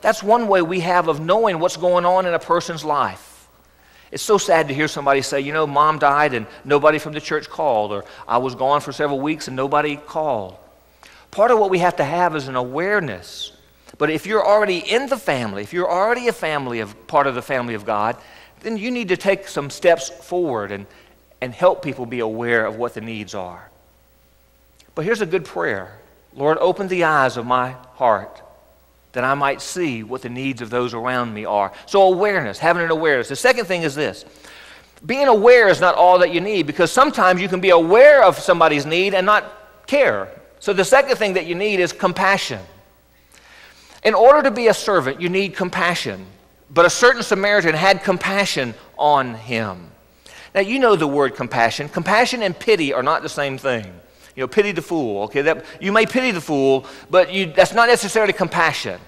That's one way we have of knowing what's going on in a person's life. It's so sad to hear somebody say, you know, Mom died and nobody from the church called, or I was gone for several weeks and nobody called. Part of what we have to have is an awareness. But if you're already in the family, if you're already part of the family of God, then you need to take some steps forward and help people be aware of what the needs are. But here's a good prayer. Lord, open the eyes of my heart that I might see what the needs of those around me are. So awareness, having an awareness. The second thing is this. Being aware is not all that you need, because sometimes you can be aware of somebody's need and not care. So the second thing that you need is compassion. In order to be a servant, you need compassion. But a certain Samaritan had compassion on him. Now, you know the word compassion. Compassion and pity are not the same thing. You know, pity the fool, okay? You may pity the fool, but that's not necessarily compassion.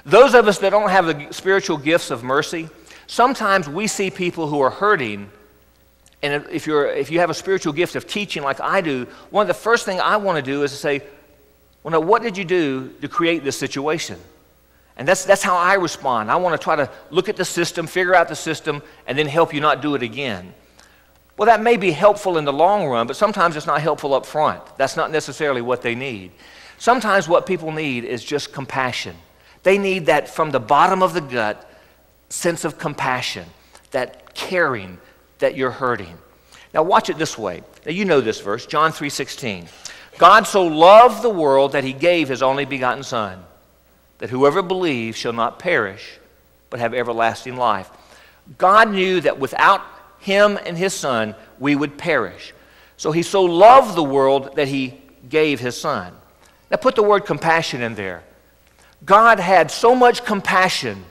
Those of us that don't have the spiritual gifts of mercy, sometimes we see people who are hurting, and if you have a spiritual gift of teaching like I do, one of the first things I want to do is to say, well, now, what did you do to create this situation? And that's how I respond. I want to try to look at the system, figure out the system, and then help you not do it again. Well, that may be helpful in the long run, but sometimes it's not helpful up front. That's not necessarily what they need. Sometimes what people need is just compassion. They need that from the bottom of the gut sense of compassion, that caring that you're hurting. Now watch it this way. Now you know this verse, John 3:16. God so loved the world that he gave his only begotten Son, that whoever believes shall not perish, but have everlasting life. God knew that without him and his Son, we would perish. So he so loved the world that he gave his Son. Now put the word compassion in there. God had so much compassion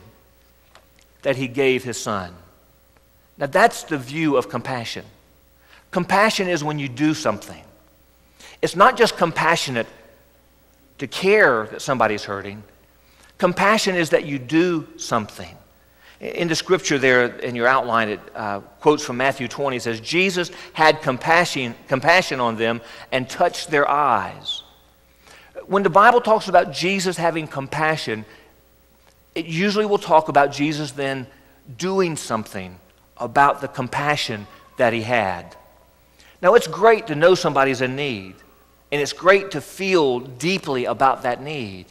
that he gave his Son. Now that's the view of compassion. Compassion is when you do something. It's not just compassionate to care that somebody's hurting. Compassion is that you do something. In the scripture there in your outline, it quotes from Matthew 20. It says, Jesus had compassion on them and touched their eyes. When the Bible talks about Jesus having compassion, it usually will talk about Jesus then doing something about the compassion that he had. Now, it's great to know somebody's in need, and it's great to feel deeply about that need.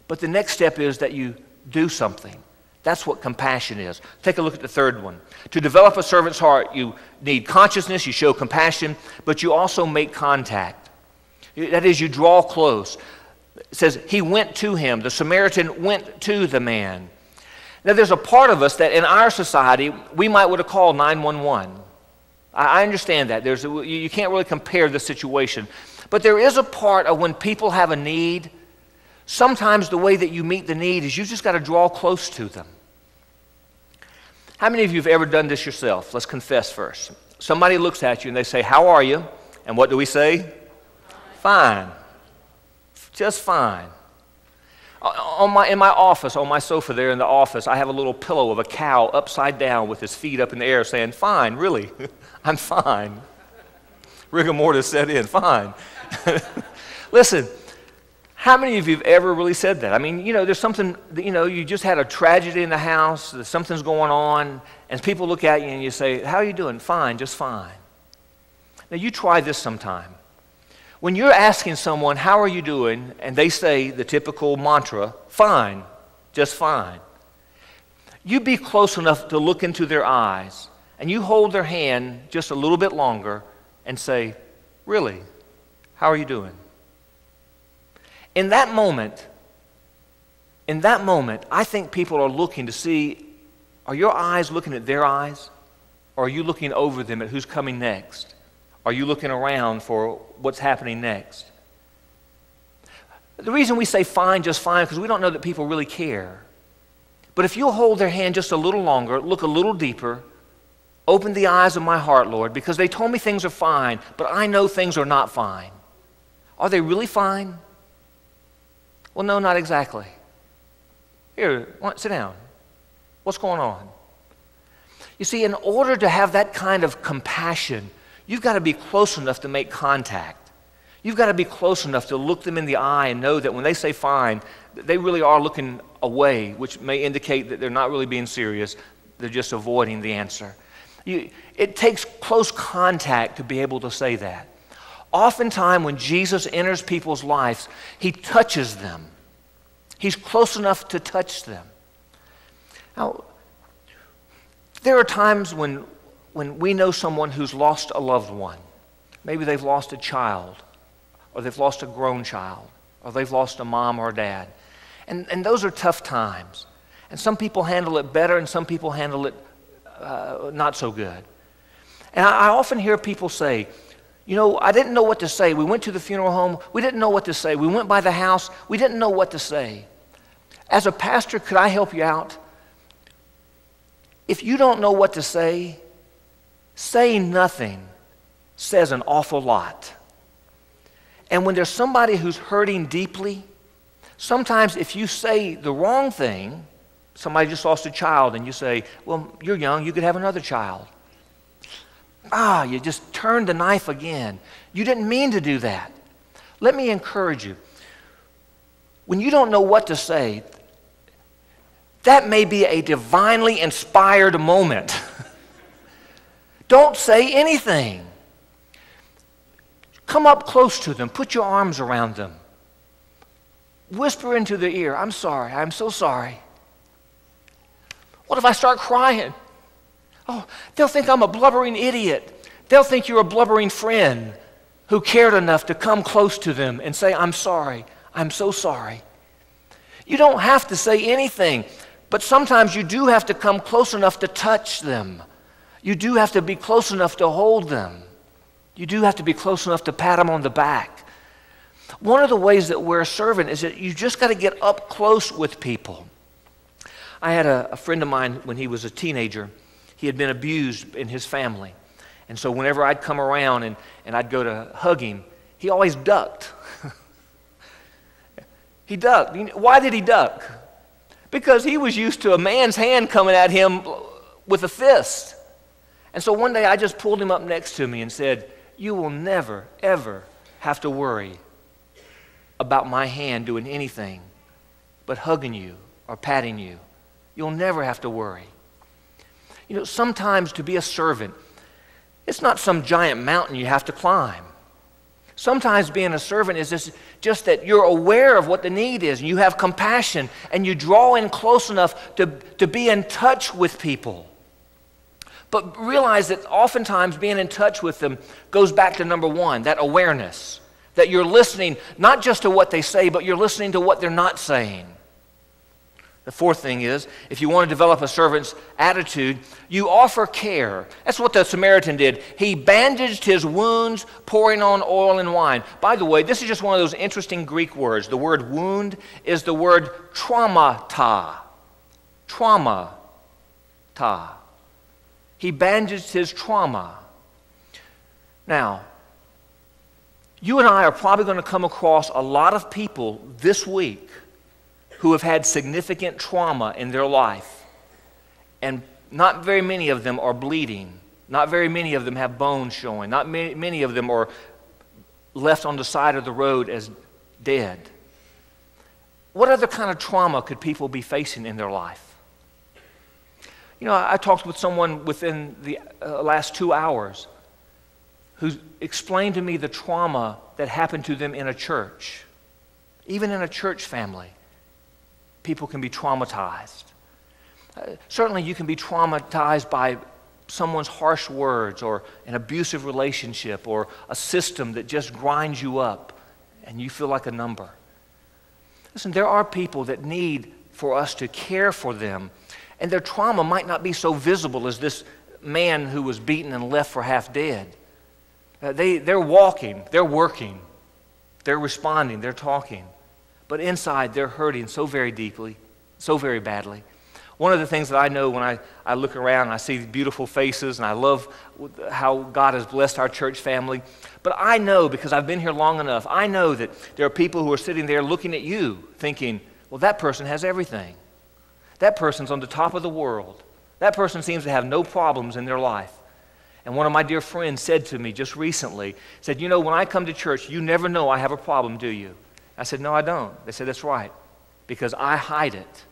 But the next step is that you do something. That's what compassion is. Take a look at the third one. To develop a servant's heart, you need consciousness, you show compassion, but you also make contact. That is, you draw close. It says, he went to him. The Samaritan went to the man. Now, there's a part of us that in our society, we might would have called 911. I understand that. You can't really compare the situation. But there is a part of when people have a need, sometimes the way that you meet the need is you just got to draw close to them. How many of you have ever done this yourself? Let's confess first. Somebody looks at you and they say, how are you? And what do we say? Fine. Just fine. In my office, on my sofa there in the office, I have a little pillow of a cow upside down with his feet up in the air saying, fine, really, I'm fine. Rigor mortis set in, fine. Listen, how many of you have ever really said that? I mean, you know, there's something, you know, you just had a tragedy in the house, something's going on, and people look at you and you say, how are you doing? Fine, just fine. Now, you try this sometime. When you're asking someone, how are you doing, and they say the typical mantra, fine, just fine, you be close enough to look into their eyes, and you hold their hand just a little bit longer and say, really, how are you doing? In that moment, I think people are looking to see, are your eyes looking at their eyes, or are you looking over them at who's coming next? Are you looking around for what's happening next? The reason we say fine, just fine, because we don't know that people really care. But if you'll hold their hand just a little longer, look a little deeper, open the eyes of my heart, Lord, because they told me things are fine, but I know things are not fine. Are they really fine? Well, no, not exactly. Here, sit down. What's going on? You see, in order to have that kind of compassion, you've got to be close enough to make contact. You've got to be close enough to look them in the eye and know that when they say fine, they really are looking away, which may indicate that they're not really being serious. They're just avoiding the answer. It takes close contact to be able to say that. Oftentimes when Jesus enters people's lives, he touches them. He's close enough to touch them. Now, there are times when we know someone who's lost a loved one. Maybe they've lost a child, or they've lost a grown child, or they've lost a mom or a dad. And those are tough times. And some people handle it better, and some people handle it not so good. And I often hear people say, you know, I didn't know what to say. We went to the funeral home. We didn't know what to say. We went by the house. We didn't know what to say. As a pastor, could I help you out? If you don't know what to say, saying nothing says an awful lot. And when there's somebody who's hurting deeply, sometimes if you say the wrong thing, somebody just lost a child and you say, well, you're young, you could have another child. You just turned the knife again. You didn't mean to do that. Let me encourage you. When you don't know what to say, that may be a divinely inspired moment. Don't say anything. Come up close to them. Put your arms around them. Whisper into their ear, I'm sorry. I'm so sorry. What if I start crying? Oh, they'll think I'm a blubbering idiot. They'll think you're a blubbering friend who cared enough to come close to them and say, I'm sorry. I'm so sorry. You don't have to say anything, but sometimes you do have to come close enough to touch them. You do have to be close enough to hold them. You do have to be close enough to pat them on the back. One of the ways that we're a servant is that you just got to get up close with people. I had a friend of mine when he was a teenager. He had been abused in his family. And so whenever I'd come around and I'd go to hug him, he always ducked. He ducked. Why did he duck? Because he was used to a man's hand coming at him with a fist. And so one day I just pulled him up next to me and said, you will never, ever have to worry about my hand doing anything but hugging you or patting you. You'll never have to worry. You know, sometimes to be a servant, it's not some giant mountain you have to climb. Sometimes being a servant is just that you're aware of what the need is, and you have compassion, and you draw in close enough to be in touch with people. But realize that oftentimes being in touch with them goes back to number one, that awareness, that you're listening not just to what they say, but you're listening to what they're not saying. The fourth thing is, if you want to develop a servant's attitude, you offer care. That's what the Samaritan did. He bandaged his wounds, pouring on oil and wine. By the way, this is just one of those interesting Greek words. The word wound is the word traumata. Traumata. He bandaged his trauma. Now, you and I are probably going to come across a lot of people this week who have had significant trauma in their life. And not very many of them are bleeding. Not very many of them have bones showing. Not many of them are left on the side of the road as dead. What other kind of trauma could people be facing in their life? You know, I talked with someone within the last 2 hours who explained to me the trauma that happened to them in a church. Even in a church family, people can be traumatized. Certainly you can be traumatized by someone's harsh words or an abusive relationship or a system that just grinds you up and you feel like a number. Listen, there are people that need for us to care for them, and their trauma might not be so visible as this man who was beaten and left for half dead. They're walking, they're working, they're responding, they're talking. But inside, they're hurting so very deeply, so very badly. One of the things that I know when I look around and I see beautiful faces, and I love how God has blessed our church family, but I know, because I've been here long enough, I know that there are people who are sitting there looking at you thinking, well, that person has everything. That person's on the top of the world. That person seems to have no problems in their life. And one of my dear friends said to me just recently, said, you know, when I come to church, you never know I have a problem, do you? I said, no, I don't. They said, that's right. because I hide it